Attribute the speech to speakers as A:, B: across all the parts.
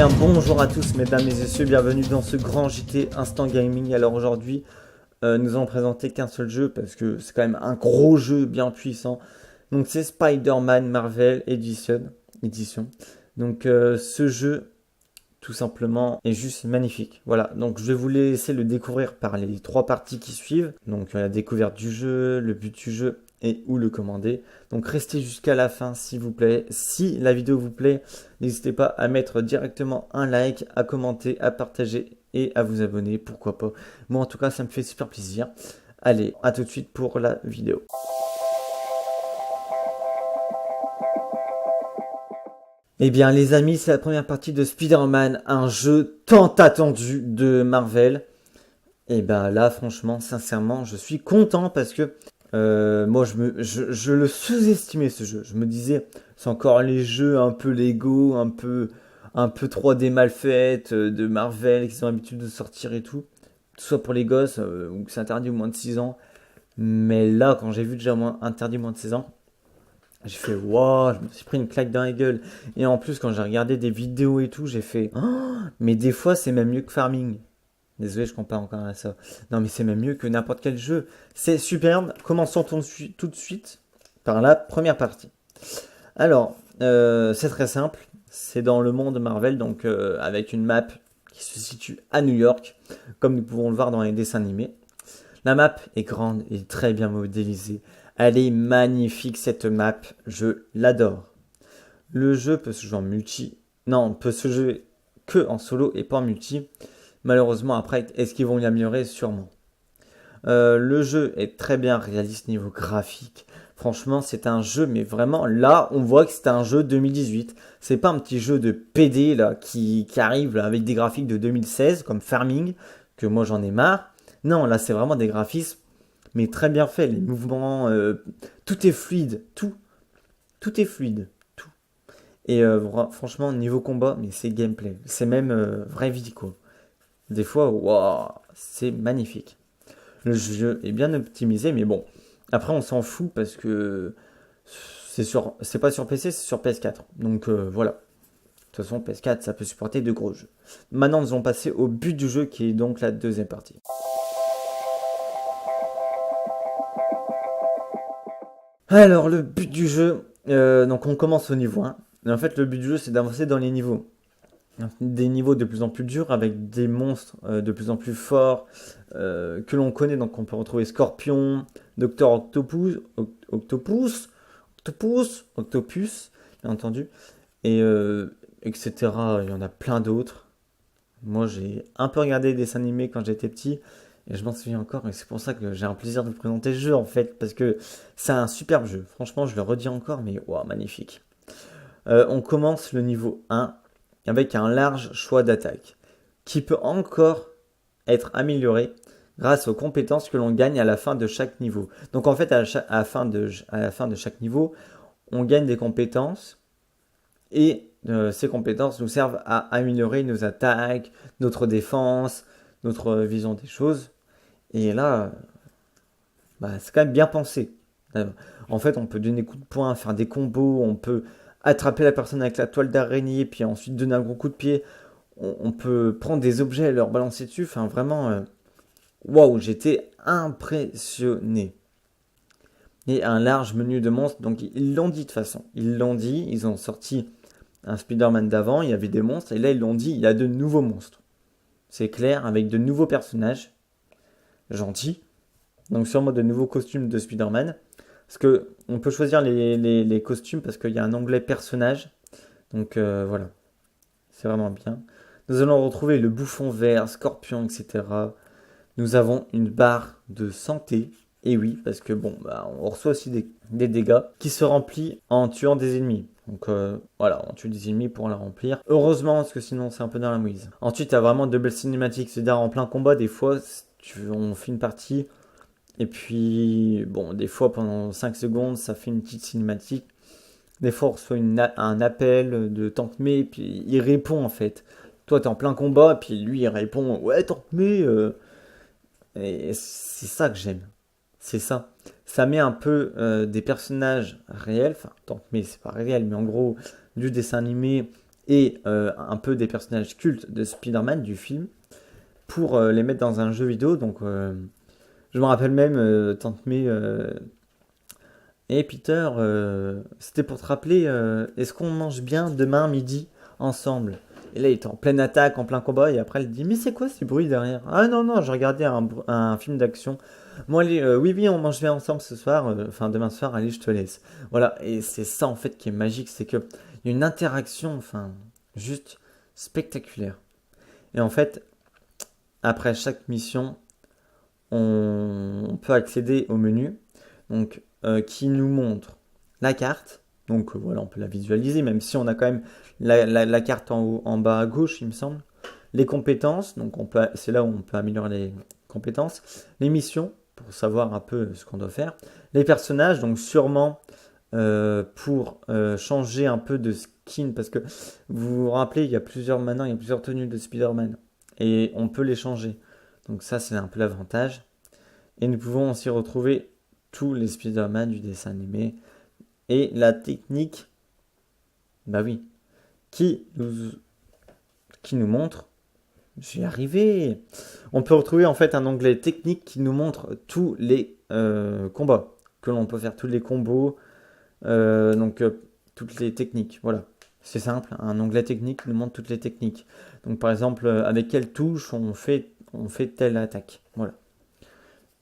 A: bien bonjour à tous mesdames et messieurs, bienvenue dans ce grand JT Instant Gaming. Alors aujourd'hui nous allons présenter qu'un seul jeu parce que c'est quand même un gros jeu bien puissant. Donc c'est Spider-Man Marvel Edition. Donc ce jeu tout simplement est juste magnifique. Voilà, donc je vais vous laisser le découvrir par les 3 parties qui suivent. Donc la découverte du jeu, le but du jeu et où le commander. Donc restez jusqu'à la fin s'il vous plaît. Si la vidéo vous plaît, n'hésitez pas à mettre directement un like, à commenter, à partager et à vous abonner, pourquoi pas. Moi en tout cas ça me fait super plaisir. Allez, à tout de suite pour la vidéo. Eh bien les amis, c'est la première partie de Spider-Man, un jeu tant attendu de Marvel. Et ben là franchement, sincèrement, je suis content parce que moi je le sous-estimais ce jeu. Je me disais, c'est encore les jeux un peu Lego, un peu 3D mal faites de Marvel qui ont l'habitude de sortir et tout. Soit pour les gosses, ou que c'est interdit au moins de 6 ans. Mais là, quand j'ai vu déjà interdit moins de 16 ans, j'ai fait waouh, je me suis pris une claque dans la gueule. Et en plus, quand j'ai regardé des vidéos et tout, j'ai fait oh, mais des fois, c'est même mieux que Farming. Désolé, je compare encore à ça. Non, mais c'est même mieux que n'importe quel jeu. C'est superbe. Commençons tout de suite par la première partie. Alors, c'est très simple. C'est dans le monde Marvel, donc avec une map qui se situe à New York, comme nous pouvons le voir dans les dessins animés. La map est grande et très bien modélisée. Elle est magnifique cette map, je l'adore. Le jeu peut se jouer en multi. Non, peut se jouer que en solo et pas en multi. Malheureusement, après, est-ce qu'ils vont l'améliorer? Sûrement. Le jeu est très bien réaliste niveau graphique. Franchement, c'est un jeu, mais vraiment, là, on voit que c'est un jeu 2018. C'est pas un petit jeu de PD là, qui arrive là, avec des graphiques de 2016, comme Farming, que moi j'en ai marre. Non, là, c'est vraiment des graphismes, mais très bien faits. Les mouvements, tout est fluide. Tout est fluide. Tout. Et franchement, niveau combat, mais c'est gameplay. C'est même vraie vie, quoi. Des fois, waouh, c'est magnifique. Le jeu est bien optimisé, mais bon. Après, on s'en fout parce que c'est pas sur PC, c'est sur PS4. Donc voilà. De toute façon, PS4, ça peut supporter de gros jeux. Maintenant, nous allons passer au but du jeu, qui est donc la deuxième partie. Alors, le but du jeu, donc on commence au niveau 1. Et en fait, le but du jeu, c'est d'avancer dans les niveaux. Des niveaux de plus en plus durs avec des monstres de plus en plus forts que l'on connaît. Donc on peut retrouver Scorpion, Docteur Octopus, bien entendu, et etc. Il y en a plein d'autres. Moi j'ai un peu regardé des dessins animés quand j'étais petit et je m'en souviens encore. Et c'est pour ça que j'ai un plaisir de vous présenter ce jeu en fait, parce que c'est un superbe jeu. Franchement, je le redis encore, mais wow, magnifique. On commence le niveau 1 avec un large choix d'attaque, qui peut encore être amélioré grâce aux compétences que l'on gagne à la fin de chaque niveau. Donc en fait, à la fin de chaque niveau, on gagne des compétences, et ces compétences nous servent à améliorer nos attaques, notre défense, notre vision des choses. Et là, c'est quand même bien pensé. En fait, on peut donner coup de poing, faire des combos, on peut attraper la personne avec la toile d'araignée, puis ensuite donner un gros coup de pied. On peut prendre des objets et leur balancer dessus. Enfin, vraiment, waouh, j'étais impressionné. Et un large menu de monstres. Donc, ils l'ont dit de toute façon. Ils l'ont dit. Ils ont sorti un Spider-Man d'avant. Il y avait des monstres. Et là, ils l'ont dit. Il y a de nouveaux monstres. C'est clair, avec de nouveaux personnages. Gentils. Donc, sûrement de nouveaux costumes de Spider-Man. Parce que on peut choisir les costumes parce qu'il y a un onglet personnage. Donc voilà, c'est vraiment bien. Nous allons retrouver le bouffon vert, Scorpion, etc. Nous avons une barre de santé. Et oui, parce que bon, on reçoit aussi des dégâts qui se remplissent en tuant des ennemis. Donc voilà, on tue des ennemis pour la remplir. Heureusement, parce que sinon c'est un peu dans la mouise. Ensuite, tu as vraiment de belles cinématiques. C'est-à-dire en plein combat, des fois, on fait une partie. Et puis, bon, des fois pendant 5 secondes, ça fait une petite cinématique. Des fois, on reçoit un appel de Tank May, puis il répond en fait. Toi, t'es en plein combat, puis lui, il répond ouais, Tank May. Et c'est ça que j'aime. C'est ça. Ça met un peu des personnages réels. Enfin, Tank May, c'est pas réel, mais en gros, du dessin animé et un peu des personnages cultes de Spider-Man du film pour les mettre dans un jeu vidéo. Donc, je me rappelle même, Tante May, et Peter, c'était pour te rappeler, est-ce qu'on mange bien demain midi ensemble? Et là, il était en pleine attaque, en plein combat, et après, elle dit, mais c'est quoi ce bruit derrière? Ah non, non, je regardais un film d'action. Moi, allez, oui, oui, on mange bien ensemble ce soir, enfin demain soir, allez, je te laisse. Voilà, et c'est ça en fait qui est magique, c'est que il y a une interaction, enfin, juste spectaculaire. Et en fait, après chaque mission, on peut accéder au menu, donc qui nous montre la carte. Donc voilà, on peut la visualiser, même si on a quand même la carte en haut, en bas à gauche, il me semble. Les compétences, donc c'est là où on peut améliorer les compétences. Les missions, pour savoir un peu ce qu'on doit faire. Les personnages, donc sûrement pour changer un peu de skin, parce que vous vous rappelez, il y a plusieurs tenues de Spider-Man, et on peut les changer. Donc ça, c'est un peu l'avantage. Et nous pouvons aussi retrouver tous les Spider-Man du dessin animé. Et la technique, bah oui, qui nous, qui nous montre, j'y arrivé. On peut retrouver en fait un onglet technique qui nous montre tous les combats que l'on peut faire, tous les combos, toutes les techniques. Voilà, c'est simple, un onglet technique nous montre toutes les techniques. Donc par exemple, avec quelle touche on fait telle attaque. Voilà.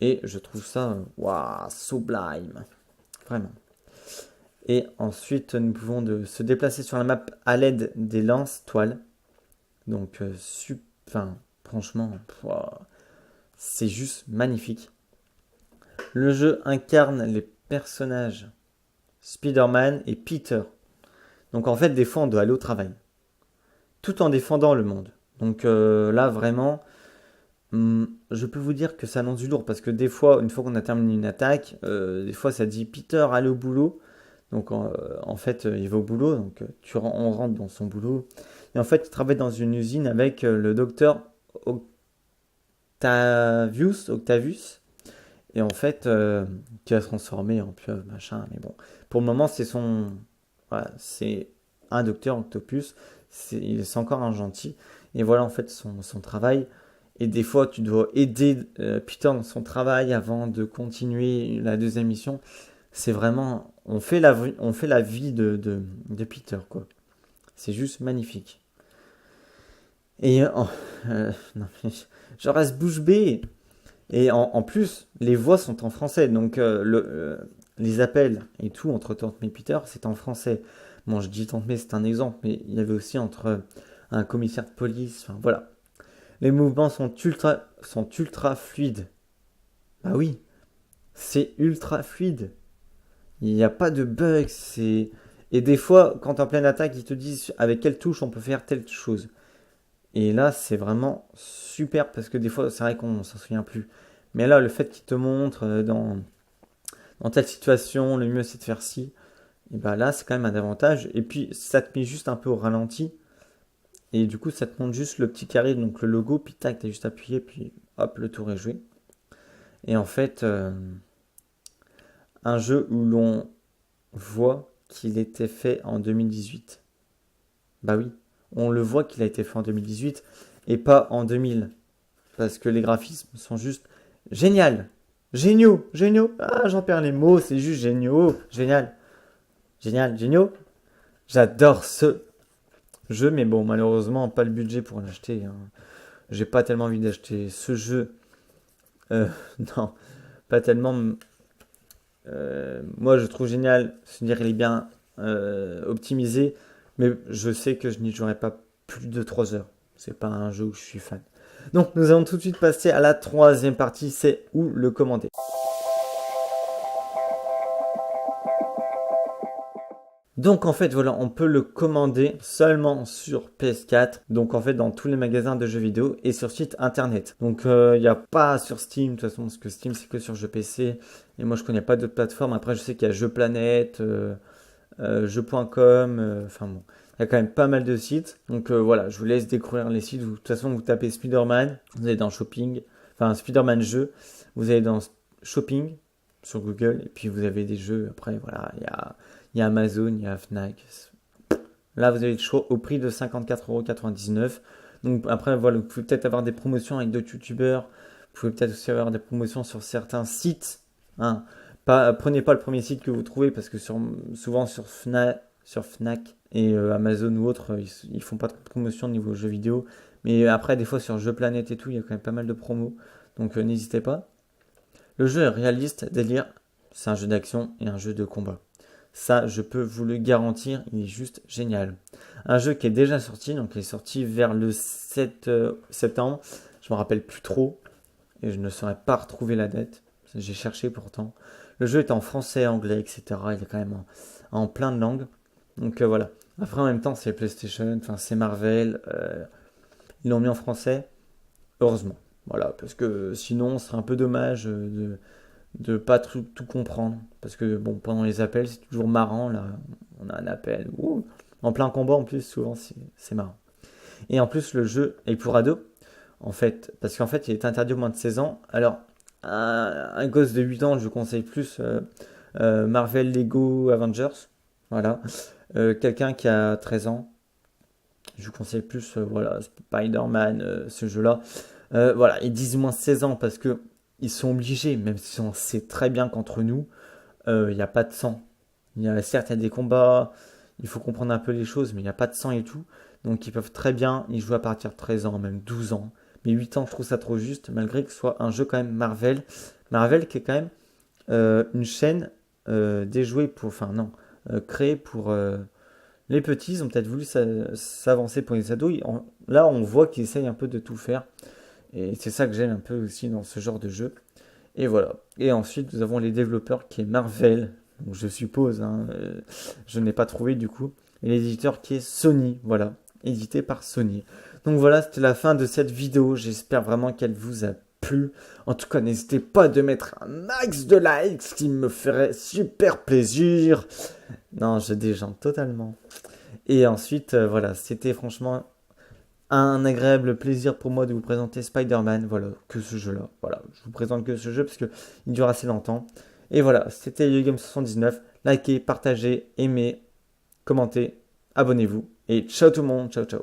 A: Et je trouve ça, waouh, sublime. Vraiment. Et ensuite, nous pouvons se déplacer sur la map à l'aide des lances-toiles. Donc, enfin, franchement, wow, c'est juste magnifique. Le jeu incarne les personnages Spider-Man et Peter. Donc, en fait, des fois, on doit aller au travail. Tout en défendant le monde. Donc, là, vraiment, je peux vous dire que ça annonce du lourd. Parce que des fois, une fois qu'on a terminé une attaque, des fois, ça dit Peter, allez au boulot. Donc en fait, il va au boulot, donc on rentre dans son boulot. Et en fait, il travaille dans une usine avec le docteur Octavius. Et en fait, qui va se transformer en pieuvre, machin. Mais bon, pour le moment, voilà, c'est un docteur Octopus. C'est encore un gentil. Et voilà en fait son travail. Et des fois, tu dois aider Peter dans son travail avant de continuer la deuxième mission. C'est vraiment, on fait la vie de Peter, quoi. C'est juste magnifique. Et non, mais je reste bouche bée. Et en plus, les voix sont en français, donc les appels et tout entre Tante May et Peter, c'est en français. Bon, je dis Tante May, c'est un exemple, mais il y avait aussi entre un commissaire de police, enfin voilà. Les mouvements sont ultra fluides. Bah oui, c'est ultra fluide. Il n'y a pas de bug, c'est... Et des fois, quand tu es en pleine attaque, ils te disent avec quelle touche on peut faire telle chose. Et là, c'est vraiment super parce que des fois, c'est vrai qu'on s'en souvient plus. Mais là, le fait qu'ils te montrent dans telle situation, le mieux c'est de faire ci, et bah là, c'est quand même un avantage. Et puis, ça te met juste un peu au ralenti. Et du coup, ça te montre juste le petit carré, donc le logo, puis tac, t'as juste appuyé, puis hop, le tour est joué. Et en fait, un jeu où l'on voit qu'il était fait en 2018. Bah oui, on le voit qu'il a été fait en 2018 et pas en 2000. Parce que les graphismes sont juste génial. Géniaux, géniaux. Ah, j'en perds les mots, c'est juste géniaux. Génial. Génial, géniaux. J'adore ce jeu, mais bon, malheureusement, pas le budget pour l'acheter, hein. J'ai pas tellement envie d'acheter ce jeu. Euh, non, pas tellement. Moi, je trouve génial. C'est-à-dire qu'il est bien optimisé, mais je sais que je n'y jouerai pas plus de 3 heures. C'est pas un jeu où je suis fan. Donc, nous allons tout de suite passer à la troisième partie, c'est où le commander. Donc en fait voilà, on peut le commander seulement sur PS4, donc en fait dans tous les magasins de jeux vidéo et sur site internet. Donc il n'y a pas sur Steam de toute façon, parce que Steam c'est que sur jeux PC, et moi je connais pas d'autres plateformes. Après je sais qu'il y a Jeuxplanète, jeux.com, enfin bon, il y a quand même pas mal de sites. Donc voilà, je vous laisse découvrir les sites. De toute façon vous tapez Spider-Man, vous allez dans Shopping, enfin Spider-Man jeu, vous allez dans Shopping sur Google, et puis vous avez des jeux, après voilà, il y a Amazon, il y a Fnac, Là, vous avez le choix au prix de 54,99 €. Donc après, voilà, vous pouvez peut-être avoir des promotions avec d'autres youtubeurs. Vous pouvez peut-être aussi avoir des promotions sur certains sites. Hein. Pas, prenez pas le premier site que vous trouvez parce que souvent sur Fnac et Amazon ou autres, ils font pas de promotion au niveau jeux vidéo. Mais après, des fois sur Jeux Planète et tout, il y a quand même pas mal de promos. Donc n'hésitez pas. Le jeu est réaliste, délire. C'est un jeu d'action et un jeu de combat. Ça, je peux vous le garantir, il est juste génial. Un jeu qui est déjà sorti, donc il est sorti vers le 7 septembre. Je me rappelle plus trop et je ne saurais pas retrouver la date. J'ai cherché pourtant. Le jeu est en français, anglais, etc. Il est quand même en plein de langues. Donc voilà. Après, en même temps, c'est PlayStation, enfin c'est Marvel. Ils l'ont mis en français, heureusement. Voilà, parce que sinon, ce serait un peu dommage de pas tout comprendre. Parce que bon, pendant les appels, c'est toujours marrant. Là, on a un appel. Ouh, en plein combat, en plus, souvent, c'est marrant. Et en plus, le jeu est pour ados. En fait, parce qu'en fait, il est interdit au moins de 16 ans. Alors, un gosse de 8 ans, je conseille plus Marvel Lego Avengers. Voilà. Quelqu'un qui a 13 ans, je vous conseille plus voilà, Spider-Man, ce jeu-là. Voilà, ils disent moins 16 ans parce que ils sont obligés, même si on sait très bien qu'entre nous, il n'y a pas de sang. Certes, il y a des combats, il faut comprendre un peu les choses, mais il n'y a pas de sang et tout. Donc ils peuvent très bien y jouer à partir de 13 ans, même 12 ans. Mais 8 ans, je trouve ça trop juste, malgré que ce soit un jeu quand même Marvel. Marvel qui est quand même une chaîne déjouée pour... Enfin non, créée pour les petits. Ils ont peut-être voulu s'avancer pour les ados. Là, on voit qu'ils essayent un peu de tout faire. Et c'est ça que j'aime un peu aussi dans ce genre de jeu. Et voilà. Et ensuite, nous avons les développeurs qui est Marvel. Donc, je suppose, hein, je n'ai pas trouvé du coup. Et l'éditeur qui est Sony. Voilà. Édité par Sony. Donc voilà, c'était la fin de cette vidéo. J'espère vraiment qu'elle vous a plu. En tout cas, n'hésitez pas de mettre un max de likes, ce qui me ferait super plaisir. Non, je déjante totalement. Et ensuite, voilà, c'était franchement un agréable plaisir pour moi de vous présenter Spider-Man, voilà, que ce jeu-là. Voilà, je vous présente que ce jeu parce qu'il dure assez longtemps. Et voilà, c'était YoGame79. Likez, partagez, aimez, commentez, abonnez-vous. Et ciao tout le monde, ciao ciao.